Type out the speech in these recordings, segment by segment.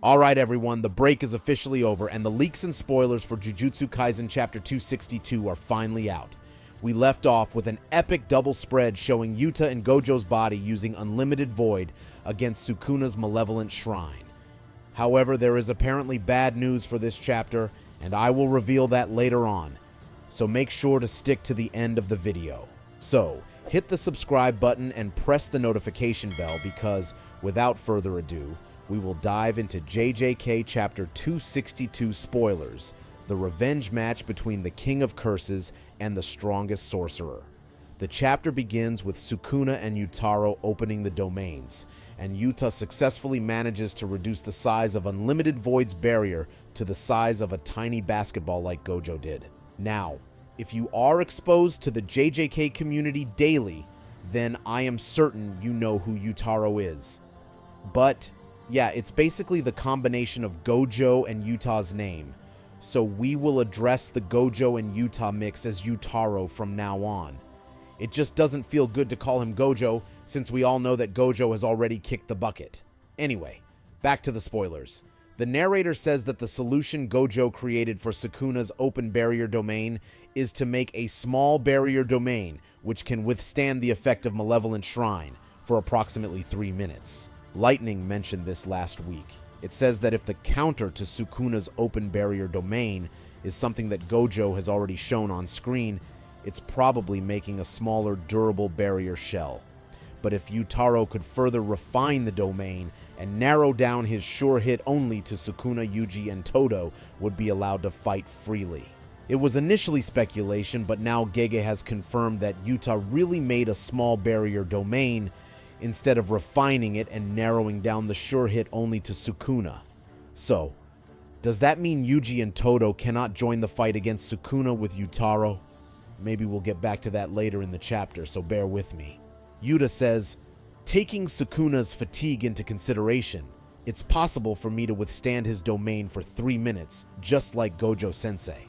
Alright everyone, the break is officially over and the leaks and spoilers for Jujutsu Kaisen Chapter 262 are finally out. We left off with an epic double spread showing Yuta and Gojo's body using Unlimited Void against Sukuna's Malevolent Shrine. However, there is apparently bad news for this chapter, and I will reveal that later on, so make sure to stick to the end of the video. So, hit the subscribe button and press the notification bell because, without further ado, we will dive into JJK Chapter 262 spoilers, the revenge match between the King of Curses and the strongest sorcerer. The chapter begins with Sukuna and Yutaro opening the domains, and Yuta successfully manages to reduce the size of Unlimited Void's barrier to the size of a tiny basketball like Gojo did. Now, if you are exposed to the JJK community daily, then I am certain you know who Yutaro is. But yeah, it's basically the combination of Gojo and Yuta's name, so we will address the Gojo and Yuta mix as Yutaro from now on. It just doesn't feel good to call him Gojo, since we all know that Gojo has already kicked the bucket. Anyway, back to the spoilers. The narrator says that the solution Gojo created for Sukuna's open barrier domain is to make a small barrier domain which can withstand the effect of Malevolent Shrine for approximately 3 minutes. Lightning mentioned this last week. It says that if the counter to Sukuna's open barrier domain is something that Gojo has already shown on screen, it's probably making a smaller durable barrier shell. But if Yutaro could further refine the domain and narrow down his sure hit only to Sukuna, Yuji, and Todo would be allowed to fight freely. It was initially speculation, but now Gege has confirmed that Yuta really made a small barrier domain instead of refining it and narrowing down the sure hit only to Sukuna. So, does that mean Yuji and Todo cannot join the fight against Sukuna with Yutaro? Maybe we'll get back to that later in the chapter, so bear with me. Yuta says, taking Sukuna's fatigue into consideration, it's possible for me to withstand his domain for 3 minutes, just like Gojo-sensei.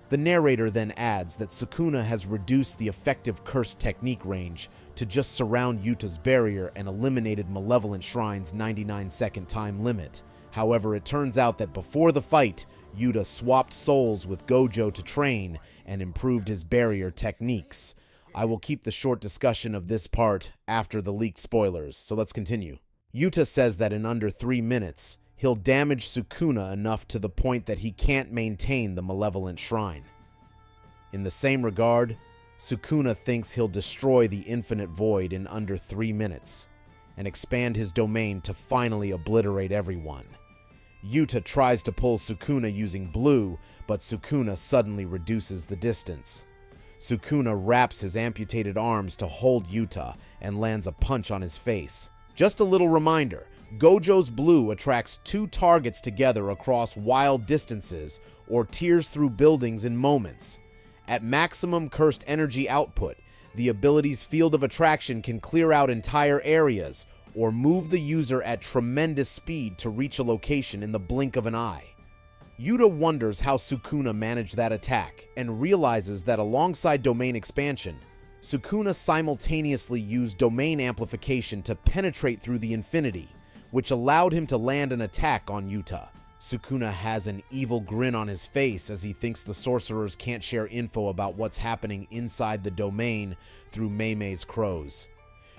The narrator then adds that Sukuna has reduced the effective curse technique range to just surround Yuta's barrier and eliminated Malevolent Shrine's 99-second time limit. However, it turns out that before the fight, Yuta swapped souls with Gojo to train and improved his barrier techniques. I will keep the short discussion of this part after the leaked spoilers, so let's continue. Yuta says that in under 3 minutes, he'll damage Sukuna enough to the point that he can't maintain the Malevolent Shrine. In the same regard, Sukuna thinks he'll destroy the Infinite Void in under 3 minutes and expand his domain to finally obliterate everyone. Yuta tries to pull Sukuna using blue, but Sukuna suddenly reduces the distance. Sukuna wraps his amputated arms to hold Yuta and lands a punch on his face. Just a little reminder, Gojo's blue attracts 2 targets together across wild distances or tears through buildings in moments. At maximum cursed energy output, the ability's field of attraction can clear out entire areas or move the user at tremendous speed to reach a location in the blink of an eye. Yuta wonders how Sukuna managed that attack and realizes that alongside domain expansion, Sukuna simultaneously used domain amplification to penetrate through the infinity, which allowed him to land an attack on Yuta. Sukuna has an evil grin on his face as he thinks the sorcerers can't share info about what's happening inside the domain through Mei's crows.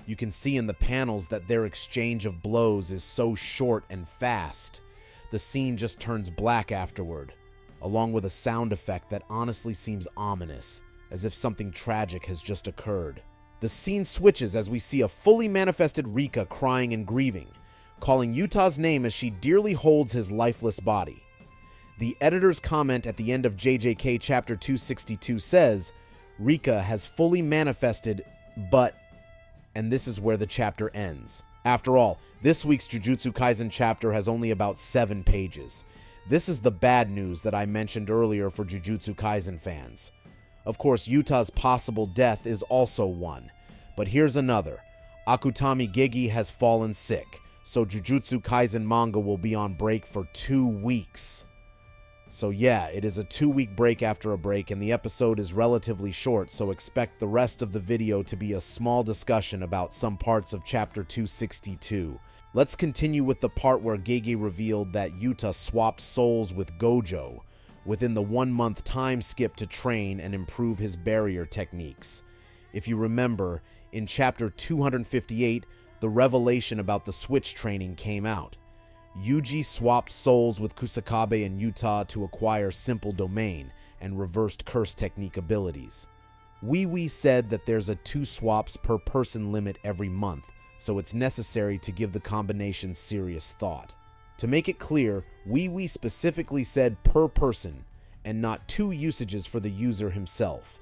You can see in the panels that their exchange of blows is so short and fast. The scene just turns black afterward, along with a sound effect that honestly seems ominous, as if something tragic has just occurred. The scene switches as we see a fully manifested Rika crying and grieving, calling Yuta's name as she dearly holds his lifeless body. The editor's comment at the end of JJK Chapter 262 says, Rika has fully manifested, but... and this is where the chapter ends. After all, this week's Jujutsu Kaisen chapter has only about 7 pages. This is the bad news that I mentioned earlier for Jujutsu Kaisen fans. Of course, Yuta's possible death is also one, but here's another. Akutami Gege has fallen sick, so Jujutsu Kaisen manga will be on break for 2 weeks. So yeah, it is a 2-week break after a break, and the episode is relatively short, so expect the rest of the video to be a small discussion about some parts of Chapter 262. Let's continue with the part where Gege revealed that Yuta swapped souls with Gojo within the 1-month time skip to train and improve his barrier techniques. If you remember, in chapter 258, the revelation about the switch training came out. Yuji swapped souls with Kusakabe and Yuta to acquire simple domain and reversed curse technique abilities. Wee said that there's a 2 swaps per person limit every month, so it's necessary to give the combination serious thought. To make it clear, Wee specifically said per person, and not 2 usages for the user himself.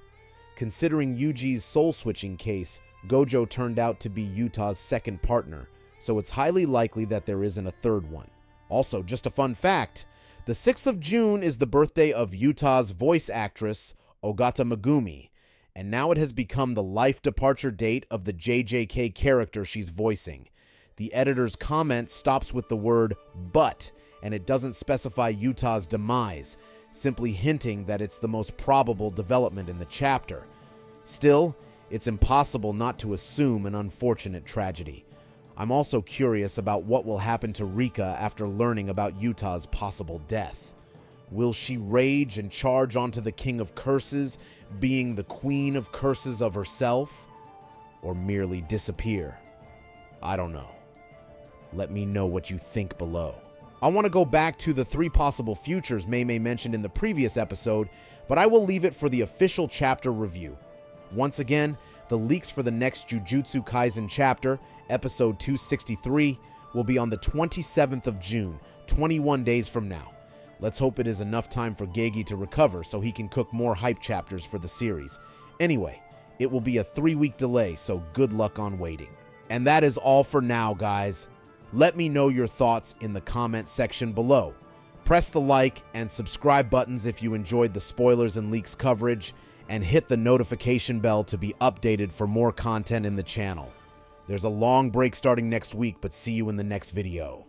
Considering Yuji's soul-switching case, Gojo turned out to be Yuta's second partner, so it's highly likely that there isn't a third one. Also, just a fun fact, the 6th of June is the birthday of Yuta's voice actress, Ogata Megumi, and now it has become the life departure date of the JJK character she's voicing. The editor's comment stops with the word "but," and it doesn't specify Yuta's demise, simply hinting that it's the most probable development in the chapter. Still, it's impossible not to assume an unfortunate tragedy. I'm also curious about what will happen to Rika after learning about Yuta's possible death. Will she rage and charge onto the King of Curses, being the Queen of Curses of herself? Or merely disappear? I don't know. Let me know what you think below. I want to go back to the 3 possible futures Mei mentioned in the previous episode, but I will leave it for the official chapter review. Once again, the leaks for the next Jujutsu Kaisen chapter, episode 263, will be on the 27th of June, 21 days from now. Let's hope it is enough time for Gege to recover so he can cook more hype chapters for the series. Anyway, it will be a 3-week delay, so good luck on waiting. And that is all for now, guys. Let me know your thoughts in the comment section below. Press the like and subscribe buttons if you enjoyed the spoilers and leaks coverage, and hit the notification bell to be updated for more content in the channel. There's a long break starting next week, but see you in the next video.